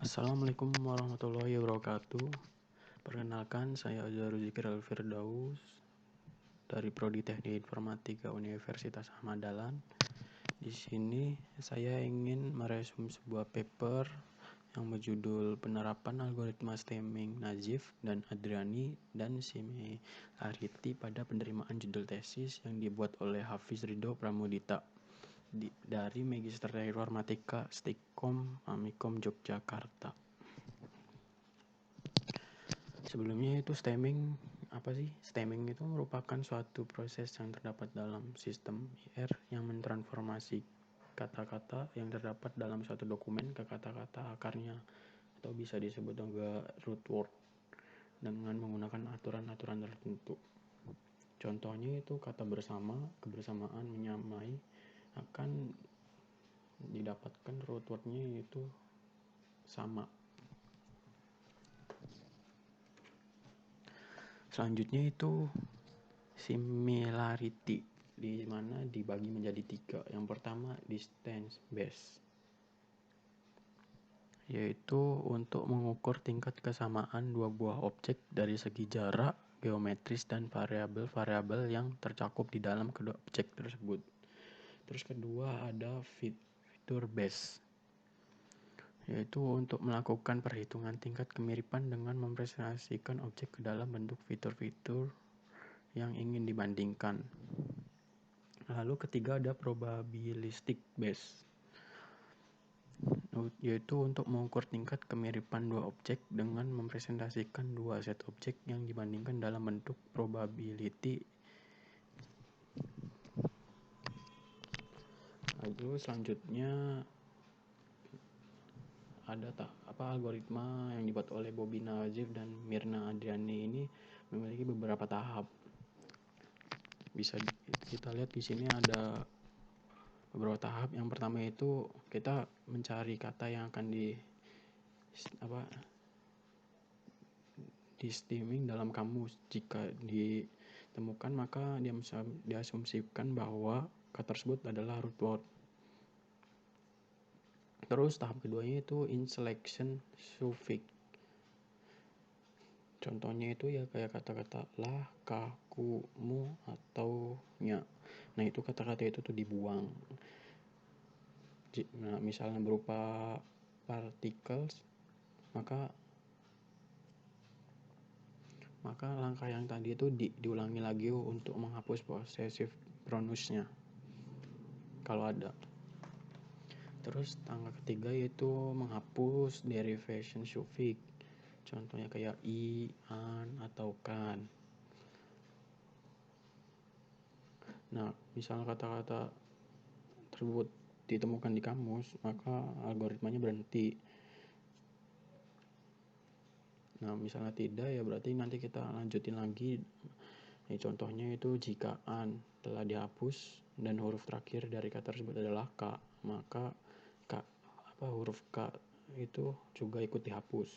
Assalamualaikum warahmatullahi wabarakatuh. Perkenalkan, saya Azharul Zikir Al-Firdaus dari Prodi Teknik Informatika Universitas Ahmad Dahlan. Di sini saya ingin meresum sebuah paper yang berjudul Penerapan Algoritma Stemming Nazif dan Adriani dan Similarity pada penerimaan judul tesis yang dibuat oleh Hafiz Ridho Pramudita dari Magister Informatika Stikom Amikom Yogyakarta. Sebelumnya itu stemming apa sih? Stemming itu merupakan suatu proses yang terdapat dalam sistem IR yang mentransformasi kata-kata yang terdapat dalam suatu dokumen ke kata-kata akarnya atau bisa disebut juga root word dengan menggunakan aturan-aturan tertentu. Contohnya itu kata bersama, kebersamaan, menyamai akan didapatkan root word-nya yaitu sama. Selanjutnya itu similarity, di mana dibagi menjadi 3. Yang pertama distance based, yaitu untuk mengukur tingkat kesamaan dua buah objek dari segi jarak, geometris, dan variabel-variabel yang tercakup di dalam kedua objek tersebut. Terus kedua ada feature based, yaitu untuk melakukan perhitungan tingkat kemiripan dengan mempresentasikan objek ke dalam bentuk fitur-fitur yang ingin dibandingkan. Lalu ketiga ada probabilistic based, yaitu untuk mengukur tingkat kemiripan dua objek dengan mempresentasikan dua set objek yang dibandingkan dalam bentuk probability. Lalu selanjutnya ada algoritma yang dibuat oleh Bobby Nazif dan Mirna Adriani ini memiliki beberapa tahap. Bisa kita lihat di sini ada beberapa tahap. Yang pertama itu kita mencari kata yang akan di stemming dalam kamus. Jika ditemukan maka diasumsikan bahwa kata tersebut adalah root word. Terus tahap keduanya itu in selection suffix. Contohnya itu ya kayak kata-kata lah, kah, ku, mu, atau nya. Nah itu kata-kata itu tuh dibuang. Nah misalnya berupa particles, maka langkah yang tadi itu diulangi lagi untuk menghapus possessive pronouns-nya kalau ada. Terus tangga ketiga yaitu menghapus derivation suffix. Contohnya kayak i, an, atau kan. Nah, misalnya kata-kata tersebut ditemukan di kamus, maka algoritmanya berhenti. Nah, misalnya tidak ya berarti nanti kita lanjutin lagi. Contohnya itu jika an telah dihapus dan huruf terakhir dari kata tersebut adalah k, maka huruf k itu juga ikut dihapus.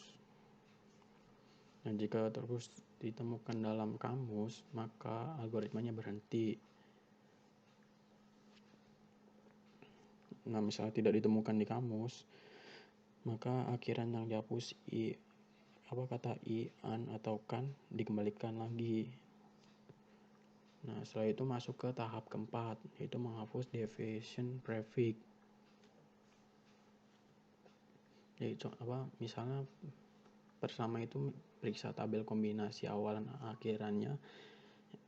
Dan jika terus ditemukan dalam kamus, maka algoritmanya berhenti. Nah, misalnya tidak ditemukan di kamus, maka akhiran yang dihapus kata i, an, atau kan dikembalikan lagi. Nah, setelah itu masuk ke tahap keempat, yaitu menghapus deviation prefix. Yaitu misalnya pertama itu periksa tabel kombinasi awalan akhirannya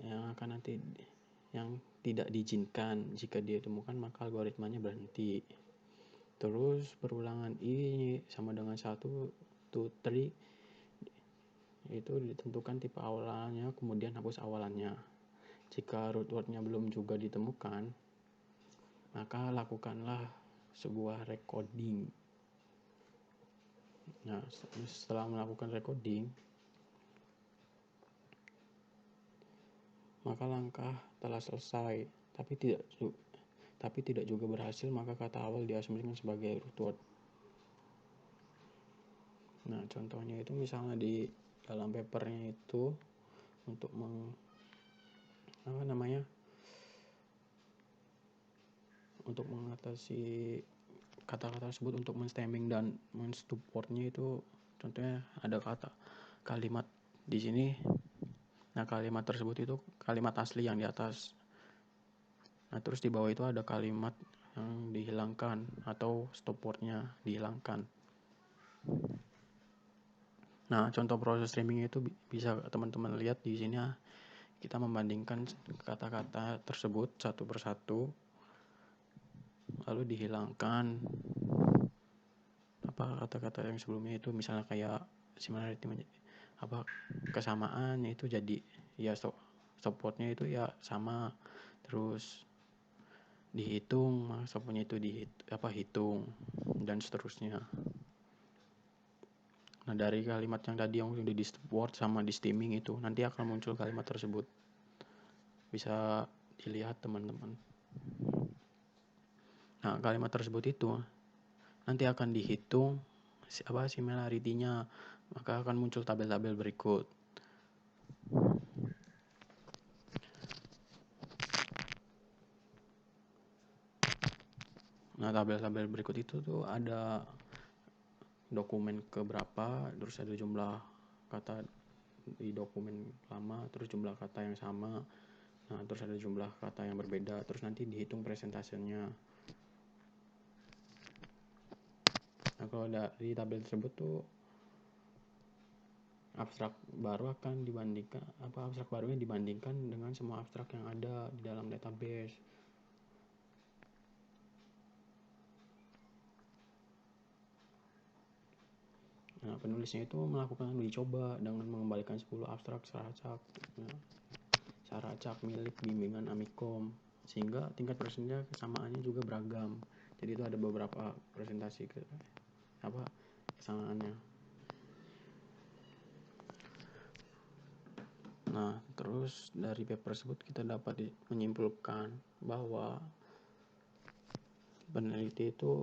yang tidak diizinkan. Jika dia ditemukan maka algoritmanya berhenti. Terus perulangan i sama dengan 1, 2, 3 itu ditentukan tipe awalannya, kemudian hapus awalannya. Jika root word-nya belum juga ditemukan, maka lakukanlah sebuah recoding. Nah, setelah melakukan recoding, maka langkah telah selesai, tapi tidak juga berhasil, maka kata awal diasumsikan sebagai root word. Nah, contohnya itu misalnya di dalam papernya itu untuk untuk mengatasi kata-kata tersebut untuk menstemming dan mensupportnya itu contohnya ada kalimat di sini. Nah, kalimat tersebut itu kalimat asli yang di atas. Nah, terus di bawah itu ada kalimat yang dihilangkan atau stop word-nya dihilangkan. Nah, contoh proses streaming itu bisa teman-teman lihat di sini. Kita membandingkan kata-kata tersebut satu persatu, lalu dihilangkan kata-kata yang sebelumnya itu, misalnya kayak similarity, kesamaan itu jadi ya stop word-nya itu ya sama, terus dihitung stop word-nya itu hitung, dan seterusnya. Nah, dari kalimat yang tadi yang udah di stop word sama di stemming itu nanti akan muncul kalimat tersebut, bisa dilihat teman-teman. Nah, kalimat tersebut itu nanti akan dihitung similarity-nya, maka akan muncul tabel-tabel berikut. Nah, tabel-tabel berikut itu tuh ada dokumen keberapa, terus ada jumlah kata di dokumen lama, terus jumlah kata yang sama, nah terus ada jumlah kata yang berbeda, terus nanti dihitung presentasenya. Nah, kalau dari tabel tersebut tuh abstrak baru akan dibandingkan abstrak barunya dibandingkan dengan semua abstrak yang ada di dalam database. Nah, penulisnya itu melakukan uji coba dengan mengembalikan 10 abstrak secara acak milik bimbingan Amikom, sehingga tingkat presentasinya kesamaannya juga beragam. Jadi itu ada beberapa presentasi kesamaannya. Nah, terus dari paper tersebut kita dapat menyimpulkan bahwa peneliti itu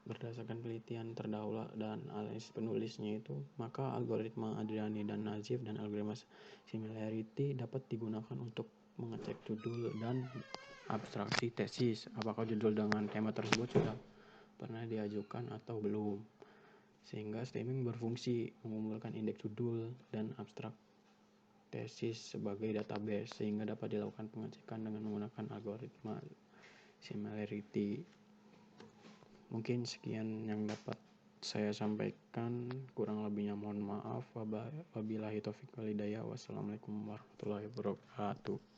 berdasarkan penelitian terdahulu dan analisis penulisnya itu, maka algoritma Adriani dan Nazif dan algoritma similarity dapat digunakan untuk mengecek judul dan abstraksi tesis, apakah judul dengan tema tersebut sudah pernah diajukan atau belum, sehingga stemming berfungsi mengumpulkan indeks judul dan abstrak tesis sebagai database, sehingga dapat dilakukan pengecekan dengan menggunakan algoritma similarity. Mungkin sekian yang dapat saya sampaikan, kurang lebihnya mohon maaf. Wabillahi taufiq wal hidayah. Wassalamualaikum warahmatullahi wabarakatuh.